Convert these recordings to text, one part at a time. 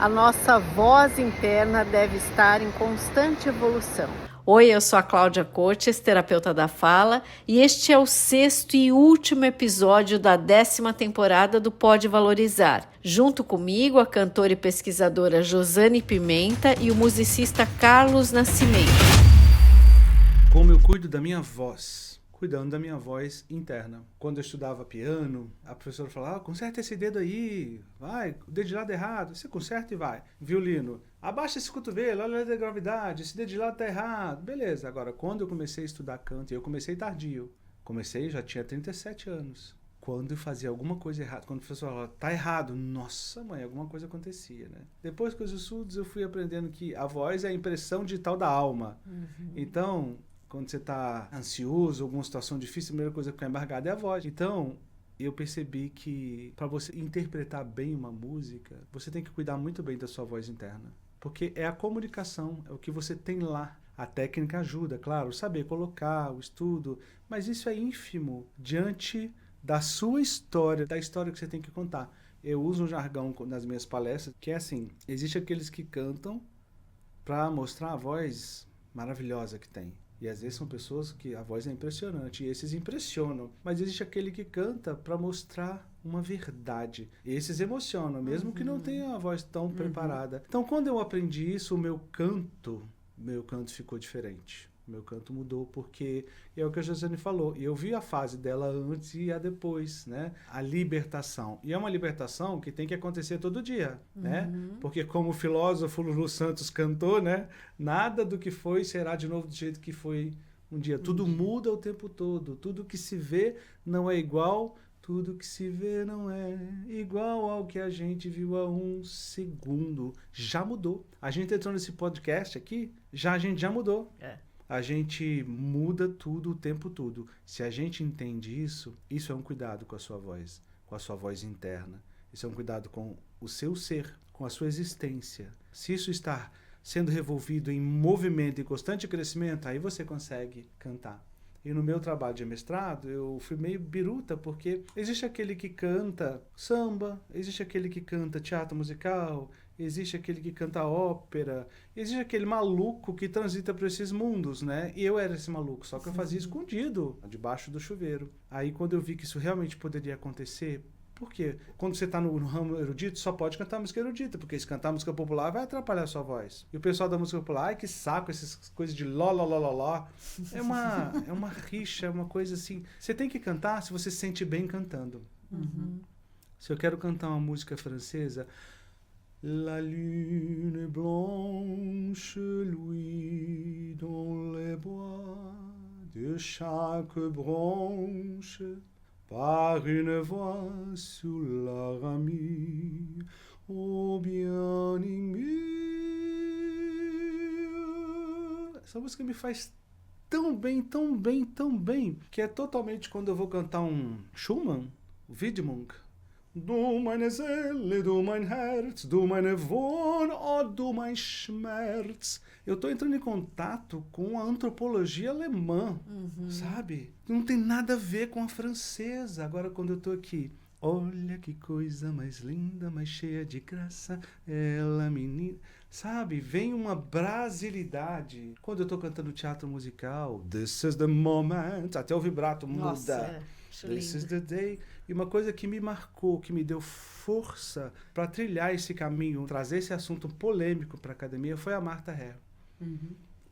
a nossa voz interna deve estar em constante evolução. Oi, eu sou a Cláudia Cotes, terapeuta da fala, e este é o 6º e último episódio da 10ª temporada do Pode Valorizar. Junto comigo, a cantora e pesquisadora Josane Pimenta e o musicista Carlos Nascimento. Como eu cuido da minha voz? Cuidando da minha voz interna. Quando eu estudava piano, a professora falava, conserta esse dedo aí, vai, o dedo de lado errado, você conserta e vai. Violino, abaixa esse cotovelo, olha a lei da gravidade, esse dedo de lado tá errado. Beleza, agora quando eu comecei a estudar canto, e eu comecei tardio, já tinha 37 anos. Quando eu fazia alguma coisa errada, quando o professor falava, tá errado, nossa mãe, alguma coisa acontecia, né? Depois com os estudos eu fui aprendendo que a voz é a impressão digital da alma. Então, quando você está ansioso, alguma situação difícil, a primeira coisa que fica embargada é a voz. Então, eu percebi que para você interpretar bem uma música, você tem que cuidar muito bem da sua voz interna. Porque é a comunicação, é o que você tem lá. A técnica ajuda, claro, saber colocar, o estudo, mas isso é ínfimo diante da sua história, da história que você tem que contar. Eu uso um jargão nas minhas palestras, que é assim, existe aqueles que cantam para mostrar a voz maravilhosa que tem. E às vezes são pessoas que a voz é impressionante, e esses impressionam. Mas existe aquele que canta para mostrar uma verdade. E esses emocionam, mesmo que não tenha a voz tão preparada. Então, quando eu aprendi isso, o meu canto ficou diferente. Meu canto mudou porque é o que a Josane falou. Eu vi a fase dela antes e a depois, né? A libertação. E é uma libertação que tem que acontecer todo dia, né? Porque como o filósofo Lulu Santos cantou, né? Nada do que foi será de novo do jeito que foi um dia. Tudo muda o tempo todo. Tudo que se vê não é igual. Tudo que se vê não é igual ao que a gente viu há um segundo. Já mudou. A gente entrou nesse podcast aqui, a gente já mudou. A gente muda tudo o tempo todo. Se a gente entende isso, isso é um cuidado com a sua voz interna. Isso é um cuidado com o seu ser, com a sua existência. Se isso está sendo revolvido em movimento e constante crescimento, aí você consegue cantar. E no meu trabalho de mestrado, eu fui meio biruta, porque existe aquele que canta samba, existe aquele que canta teatro musical, existe aquele que canta ópera, existe aquele maluco que transita por esses mundos, né? E eu era esse maluco, só que eu fazia escondido, debaixo do chuveiro. Aí quando eu vi que isso realmente poderia acontecer, por quê? Quando você está no ramo erudito, só pode cantar música erudita, porque se cantar música popular vai atrapalhar a sua voz. E o pessoal da música popular, ai que saco, essas coisas de ló, ló, ló, ló, ló. É uma rixa, é uma coisa assim. Você tem que cantar se você se sente bem cantando. Se eu quero cantar uma música francesa, La lune blanche luit dans les bois de chaque branche. Par une voix sous la ramie, ô bien-aimé. Essa música me faz tão bem, tão bem, tão bem, que é totalmente quando eu vou cantar um Schumann, Widmung. Du meine Seele, du mein Herz, du meine Wohn, oh du mein Schmerz. Eu tô entrando em contato com a antropologia alemã, sabe? Não tem nada a ver com a francesa. Agora, quando eu tô aqui, olha que coisa mais linda, mais cheia de graça, ela menina... Sabe? Vem uma brasilidade. Quando eu tô cantando teatro musical, this is the moment, até o vibrato muda. Nossa, This is the day. E uma coisa que me marcou, que me deu força para trilhar esse caminho, trazer esse assunto polêmico para a academia, foi a Martha Hare.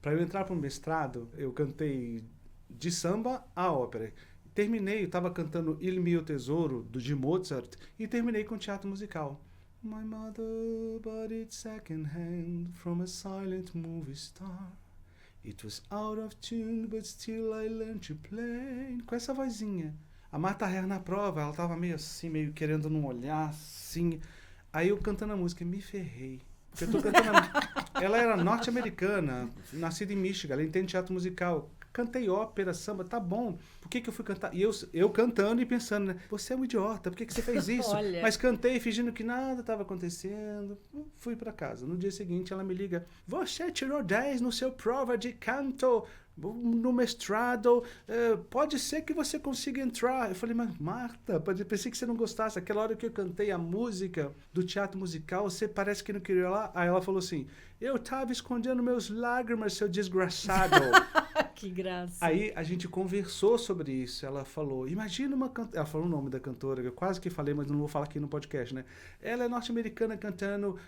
Para eu entrar para o mestrado, eu cantei de samba a ópera. Terminei, eu estava cantando Il mio tesouro, de Mozart, e terminei com teatro musical. My mother bought it second hand from a silent movie star. It was out of tune, but still I learned to play. Com essa vozinha. A Martha Hare na prova, ela tava meio assim, meio querendo não olhar, assim. Aí eu cantando a música, me ferrei. Porque eu tô cantando Ela era norte-americana, nascida em Michigan, ela entende teatro musical. cantei ópera, samba, tá bom. Por que eu fui cantar? E eu cantando e pensando, né? Você é um idiota, por que você fez isso? Olha. Mas cantei fingindo que nada estava acontecendo. Fui para casa. No dia seguinte ela me liga, você tirou 10 no seu prova de canto no mestrado, pode ser que você consiga entrar. Eu falei, mas Marta, pensei que você não gostasse. Aquela hora que eu cantei a música do teatro musical, você parece que não queria ir lá. Aí ela falou assim, eu tava escondendo meus lágrimas, seu desgraçado. Que graça. Aí a gente conversou sobre isso. Ela falou, imagina uma cantora. Ela falou o nome da cantora, eu quase que falei, mas não vou falar aqui no podcast, né? Ela é norte-americana cantando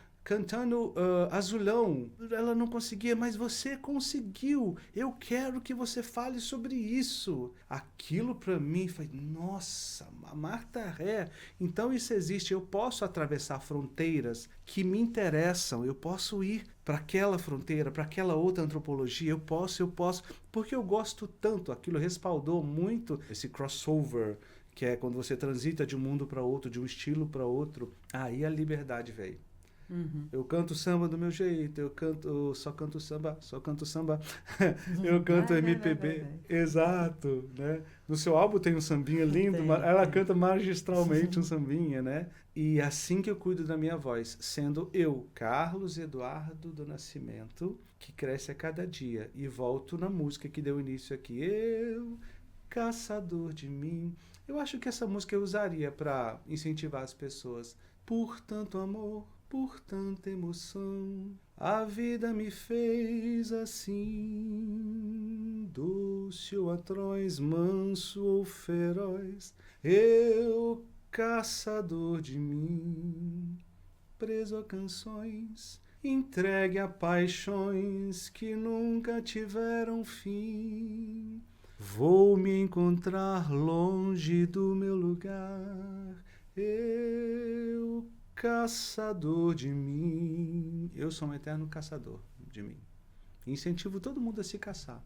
Azulão. Ela não conseguia, mas você conseguiu. Eu quero que você fale sobre isso. Aquilo para mim foi, nossa, a Marta Ré. Então isso existe. Eu posso atravessar fronteiras que me interessam. Eu posso ir para aquela fronteira, para aquela outra antropologia. Eu posso, porque eu gosto tanto. Aquilo respaldou muito esse crossover, que é quando você transita de um mundo para outro, de um estilo para outro. Aí a liberdade veio. Uhum. Eu canto samba do meu jeito, só canto samba, eu canto MPB, exato, né? No seu álbum tem um sambinha lindo, ela canta magistralmente um sambinha, né? E assim que eu cuido da minha voz, sendo eu, Carlos Eduardo do Nascimento, que cresce a cada dia, e volto na música que deu início aqui, eu, caçador de mim. Eu acho que essa música eu usaria para incentivar as pessoas. Por tanto amor, por tanta emoção, a vida me fez assim, doce ou atroz, manso ou feroz, eu, caçador de mim, preso a canções, entregue a paixões que nunca tiveram fim. Vou me encontrar longe do meu lugar, eu, caçador de mim. Eu sou um eterno caçador de mim. Incentivo todo mundo a se caçar.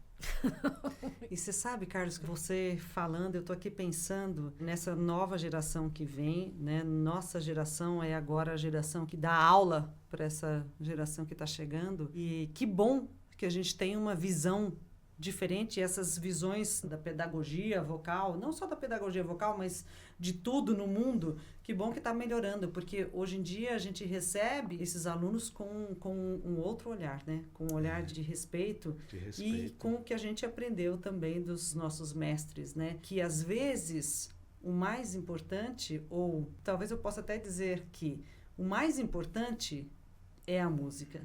E você sabe, Carlos, que você falando, eu tô aqui pensando nessa nova geração que vem, né? Nossa geração é agora a geração que dá aula para essa geração que está chegando. E que bom que a gente tem uma visão diferente, essas visões da pedagogia vocal, não só da pedagogia vocal, mas de tudo no mundo. Que bom que está melhorando, porque hoje em dia a gente recebe esses alunos com um outro olhar, né? Com um olhar de respeito e com o que a gente aprendeu também dos nossos mestres, né? Que às vezes o mais importante, ou talvez eu possa até dizer que o mais importante é a música.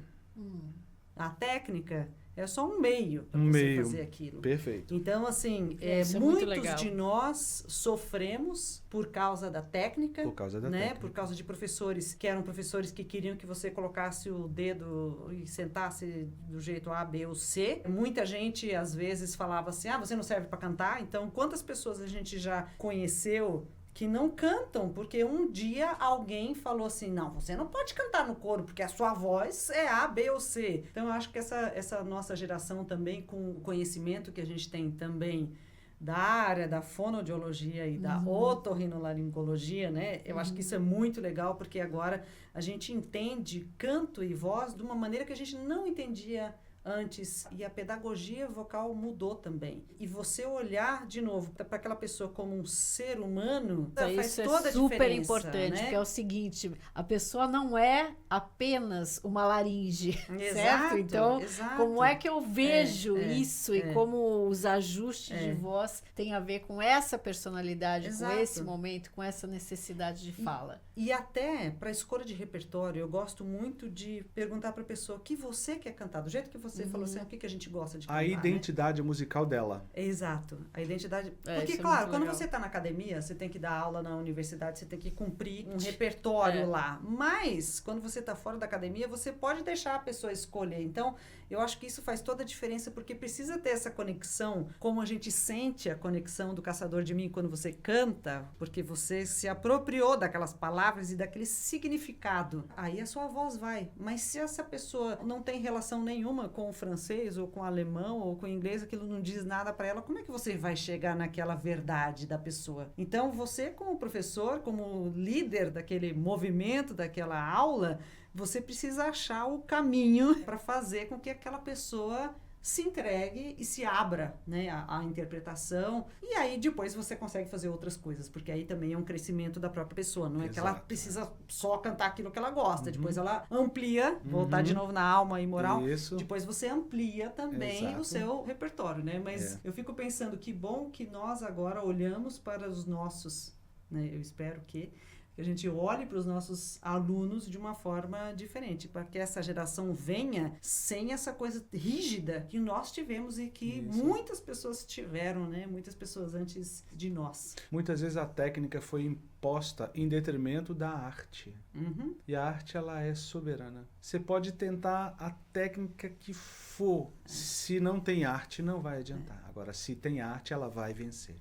A técnica é só um meio para você fazer aquilo. Perfeito. Então, assim, muitos de nós sofremos por causa da técnica. Por causa da né? técnica. Por causa de professores que eram professores que queriam que você colocasse o dedo e sentasse do jeito A, B ou C. Muita gente, às vezes, falava assim, você não serve para cantar. Então, quantas pessoas a gente já conheceu que não cantam, porque um dia alguém falou assim, não, você não pode cantar no coro, porque a sua voz é A, B ou C. Então, eu acho que essa nossa geração também, com o conhecimento que a gente tem também da área da fonoaudiologia e da otorrinolaringologia, né? Eu acho que isso é muito legal, porque agora a gente entende canto e voz de uma maneira que a gente não entendia antes, e a pedagogia vocal mudou também. E você olhar de novo para aquela pessoa como um ser humano, faz toda a diferença. Isso é super importante, né? Porque é o seguinte, a pessoa não é apenas uma laringe, certo? Então, como é que eu vejo isso e como os ajustes de voz têm a ver com essa personalidade, com esse momento, com essa necessidade de fala? E até para a escolha de repertório, eu gosto muito de perguntar para a pessoa o que você quer cantar, do jeito que você falou assim, o que a gente gosta de cantar. A identidade musical dela. Exato, a identidade. Porque, claro, quando você está na academia, você tem que dar aula na universidade, você tem que cumprir um repertório lá. Mas, quando você está fora da academia, você pode deixar a pessoa escolher. Então, eu acho que isso faz toda a diferença, porque precisa ter essa conexão, como a gente sente a conexão do Caçador de Mim quando você canta, porque você se apropriou daquelas palavras e daquele significado. Aí a sua voz vai. Mas se essa pessoa não tem relação nenhuma com o francês, ou com o alemão, ou com o inglês, aquilo não diz nada para ela, como é que você vai chegar naquela verdade da pessoa? Então, você como professor, como líder daquele movimento, daquela aula, você precisa achar o caminho para fazer com que aquela pessoa se entregue e se abra, né, à interpretação. E aí depois você consegue fazer outras coisas, porque aí também é um crescimento da própria pessoa. Não é que ela precisa só cantar aquilo que ela gosta. Depois ela amplia, voltar de novo na alma e moral. Isso. Depois você amplia também o seu repertório, né? Mas eu fico pensando que bom que nós agora olhamos para os nossos, né? Eu espero que a gente olhe para os nossos alunos de uma forma diferente, para que essa geração venha sem essa coisa rígida que nós tivemos e que muitas pessoas tiveram, né? Muitas pessoas antes de nós. Muitas vezes a técnica foi imposta em detrimento da arte. E a arte, ela é soberana. Você pode tentar a técnica que for. Se não tem arte, não vai adiantar. Agora, se tem arte, ela vai vencer.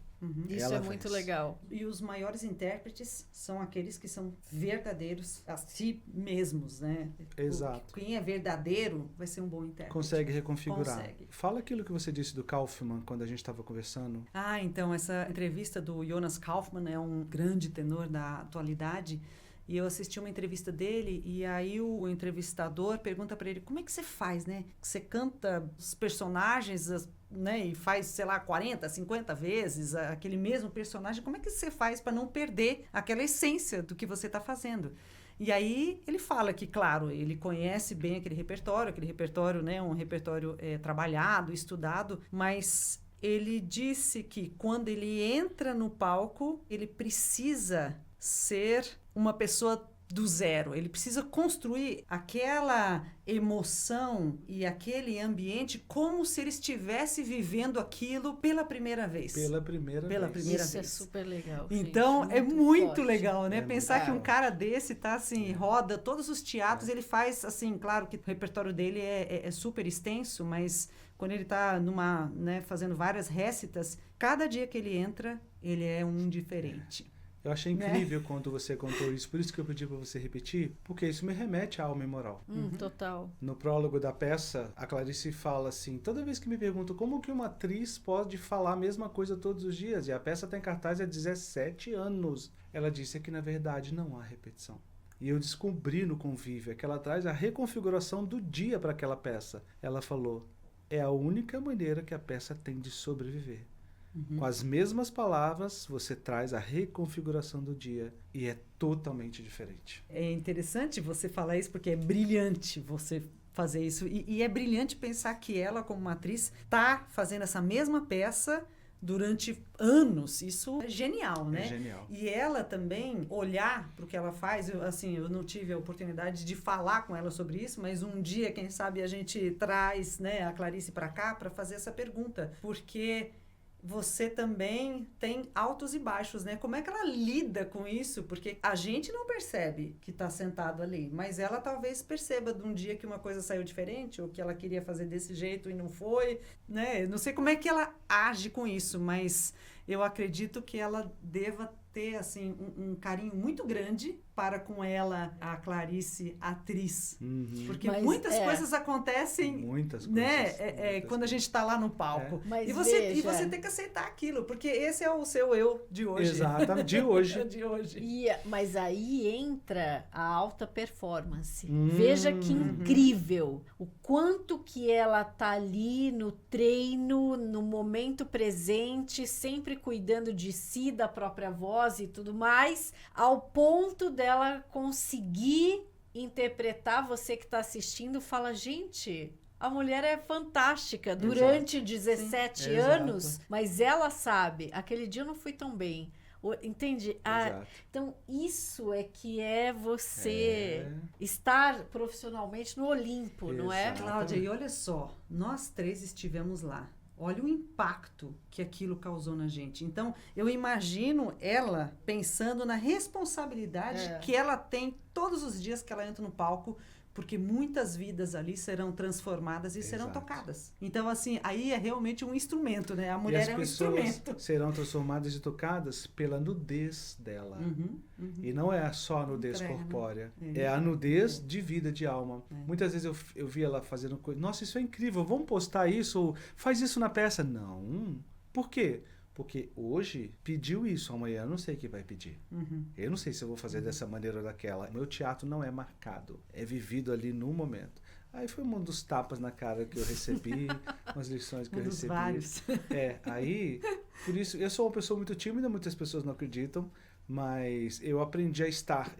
Isso Ela é muito vence. legal. E os maiores intérpretes são aqueles que são verdadeiros a si mesmos, né? Exato. Quem é verdadeiro vai ser um bom intérprete. Consegue reconfigurar. Consegue. Fala aquilo que você disse do Kaufmann quando a gente estava conversando. Então, essa entrevista do Jonas Kaufmann é um grande tenor da atualidade. E eu assisti uma entrevista dele e aí o entrevistador pergunta para ele, como é que você faz, né? Você canta os personagens, né? E faz, sei lá, 40, 50 vezes aquele mesmo personagem. Como é que você faz para não perder aquela essência do que você está fazendo? E aí ele fala que, claro, ele conhece bem aquele repertório, né? Um repertório trabalhado, estudado, mas ele disse que quando ele entra no palco, ele precisa ser uma pessoa do zero. Ele precisa construir aquela emoção e aquele ambiente como se ele estivesse vivendo aquilo pela primeira vez. Pela primeira vez. Isso é super legal. Então, gente, é muito forte. legal, né? Pensar que um legal. cara desse tá assim, roda todos os teatros, ele faz assim, claro que o repertório dele é super extenso, mas quando ele tá fazendo várias récitas, cada dia que ele entra, ele é um diferente. Eu achei incrível quando você contou isso, por isso que eu pedi para você repetir, porque isso me remete à alma e moral. Total. No prólogo da peça, a Clarice fala assim, toda vez que me perguntam como que uma atriz pode falar a mesma coisa todos os dias, e a peça está em cartaz há 17 anos, ela disse que na verdade não há repetição. E eu descobri no convívio que ela traz a reconfiguração do dia para aquela peça. Ela falou, é a única maneira que a peça tem de sobreviver. Com as mesmas palavras, você traz a reconfiguração do dia e é totalmente diferente. É interessante você falar isso porque é brilhante você fazer isso. E é brilhante pensar que ela, como uma atriz, está fazendo essa mesma peça durante anos. Isso é genial, né? É genial. E ela também olhar para o que ela faz. Eu não tive a oportunidade de falar com ela sobre isso, mas um dia, quem sabe, a gente traz, né, a Clarice para cá para fazer essa pergunta. Porque você também tem altos e baixos, né? Como é que ela lida com isso? Porque a gente não percebe que está sentado ali, mas ela talvez perceba de um dia que uma coisa saiu diferente, ou que ela queria fazer desse jeito e não foi, né? Não sei como é que ela age com isso, mas eu acredito que ela deva ter, assim, um carinho muito grande para com ela, a Clarice, atriz. Porque muitas coisas acontecem, muitas né? coisas. Quando a gente está lá no palco. Mas E você tem que aceitar aquilo, porque esse é o seu eu de hoje. Exatamente, de hoje. de hoje. Mas aí entra a alta performance. Veja que incrível o quanto que ela tá ali no treino, no momento presente, sempre cuidando de si, da própria voz e tudo mais, ao ponto dela conseguir interpretar. Você que está assistindo fala, gente, a mulher é fantástica durante 17 anos, mas ela sabe, aquele dia eu não fui tão bem. Entende? Então, isso é que é você estar profissionalmente no Olimpo, não é? Cláudia, e olha só, nós três estivemos lá. Olha o impacto que aquilo causou na gente. Então, eu imagino ela pensando na responsabilidade que ela tem todos os dias que ela entra no palco, porque muitas vidas ali serão transformadas e serão tocadas. Então, assim, aí é realmente um instrumento, né? A mulher é um instrumento. E as pessoas serão transformadas e tocadas pela nudez dela. E não é só a nudez corpórea. É a nudez de vida, de alma. Muitas vezes eu vi ela fazendo coisa. Nossa, isso é incrível, vamos postar isso, ou faz isso na peça. Não. Por quê? Porque hoje pediu isso, amanhã eu não sei o que vai pedir. Eu não sei se eu vou fazer dessa maneira ou daquela. Meu teatro não é marcado, é vivido ali no momento. Aí foi um dos tapas na cara que eu recebi, umas lições que eu recebi. Vários. Aí, por isso, eu sou uma pessoa muito tímida, muitas pessoas não acreditam, mas eu aprendi a estar.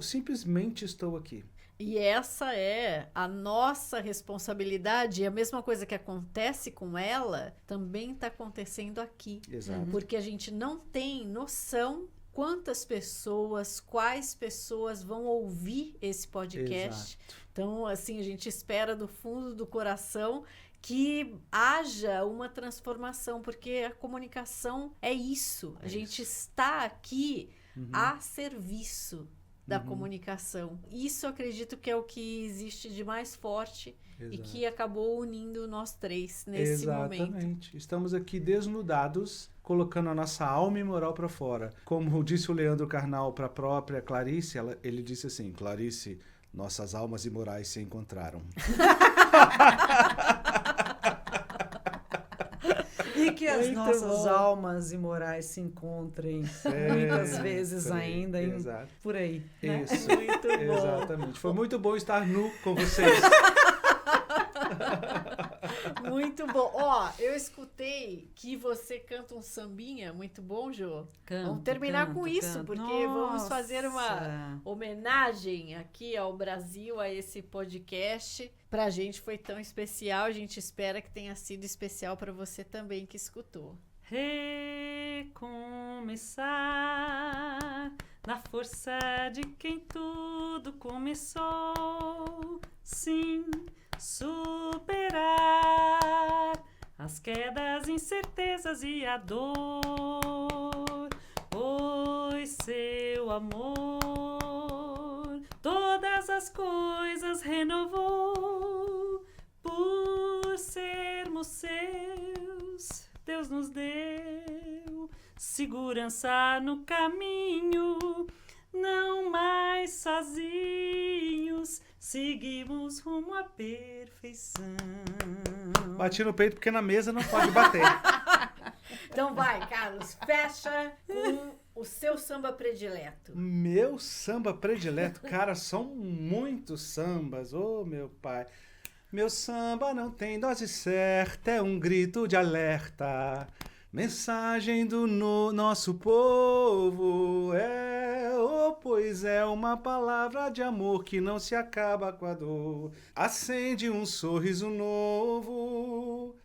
Simplesmente estou aqui. E essa é a nossa responsabilidade. E a mesma coisa que acontece com ela também está acontecendo aqui. Exato. Porque a gente não tem noção quantas pessoas, quais pessoas vão ouvir esse podcast. Exato. Então, assim, a gente espera do fundo do coração que haja uma transformação, porque a comunicação é isso. A gente está aqui a serviço da comunicação. Isso eu acredito que é o que existe de mais forte. Exato. E que acabou unindo nós três nesse momento. Exatamente. Estamos aqui desnudados, colocando a nossa alma e moral para fora. Como disse o Leandro Carnal para a própria Clarice, ele disse assim: Clarice, nossas almas e morais se encontraram. E que as nossas almas e morais se encontrem muitas vezes ainda por aí. Né? Isso, muito bom. Exatamente. Foi muito bom estar nu com vocês. Muito bom. Ó, eu escutei que você canta um sambinha muito bom, Jô. Vamos terminar com isso, porque vamos fazer uma homenagem aqui ao Brasil, a esse podcast. Pra gente foi tão especial, a gente espera que tenha sido especial para você também que escutou. Recomeçar na força de quem tudo começou, sim, superar as quedas, incertezas e a dor, pois seu amor todas as coisas renovou. Por sermos seus, Deus nos deu segurança no caminho, não mais sozinhos, seguimos rumo à perfeição. Bati no peito porque na mesa não pode bater. Então vai, Carlos, fecha com o seu samba predileto. Meu samba predileto? Cara, são muitos sambas, meu pai. Meu samba não tem dose certa, é um grito de alerta. Mensagem do nosso povo, pois é uma palavra de amor que não se acaba com a dor. Acende um sorriso novo,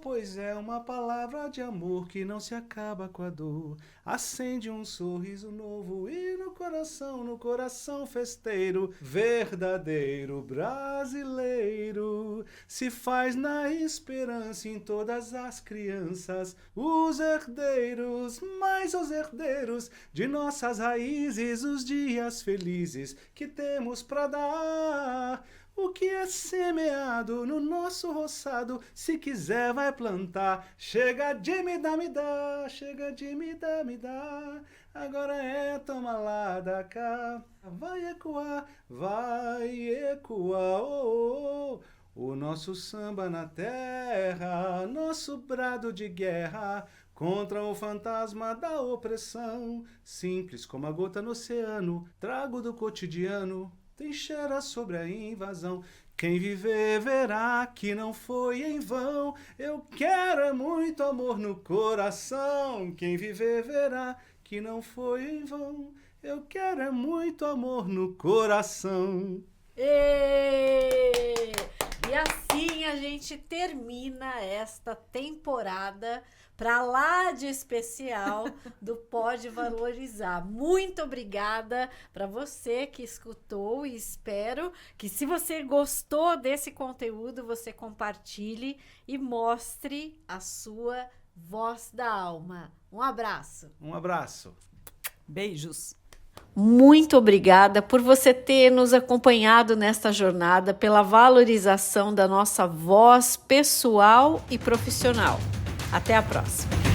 pois é uma palavra de amor que não se acaba com a dor. Acende um sorriso novo e no coração festeiro, verdadeiro brasileiro, se faz na esperança em todas as crianças, os herdeiros, mais os herdeiros de nossas raízes, os dias felizes que temos pra dar. O que é semeado no nosso roçado, se quiser vai plantar. Chega de me dá, chega de me dá. Agora toma lá da cá. Vai ecoar, o nosso samba na terra, nosso brado de guerra contra o fantasma da opressão. Simples como a gota no oceano, trago do cotidiano, trincheira sobre a invasão. Quem viver verá que não foi em vão. Eu quero muito amor no coração. Quem viver verá que não foi em vão. Eu quero muito amor no coração. E assim a gente termina esta temporada para lá de especial do Pode Valorizar. Muito obrigada para você que escutou e espero que, se você gostou desse conteúdo, você compartilhe e mostre a sua voz da alma. Um abraço. Um abraço. Beijos. Muito obrigada por você ter nos acompanhado nesta jornada, pela valorização da nossa voz pessoal e profissional. Até a próxima!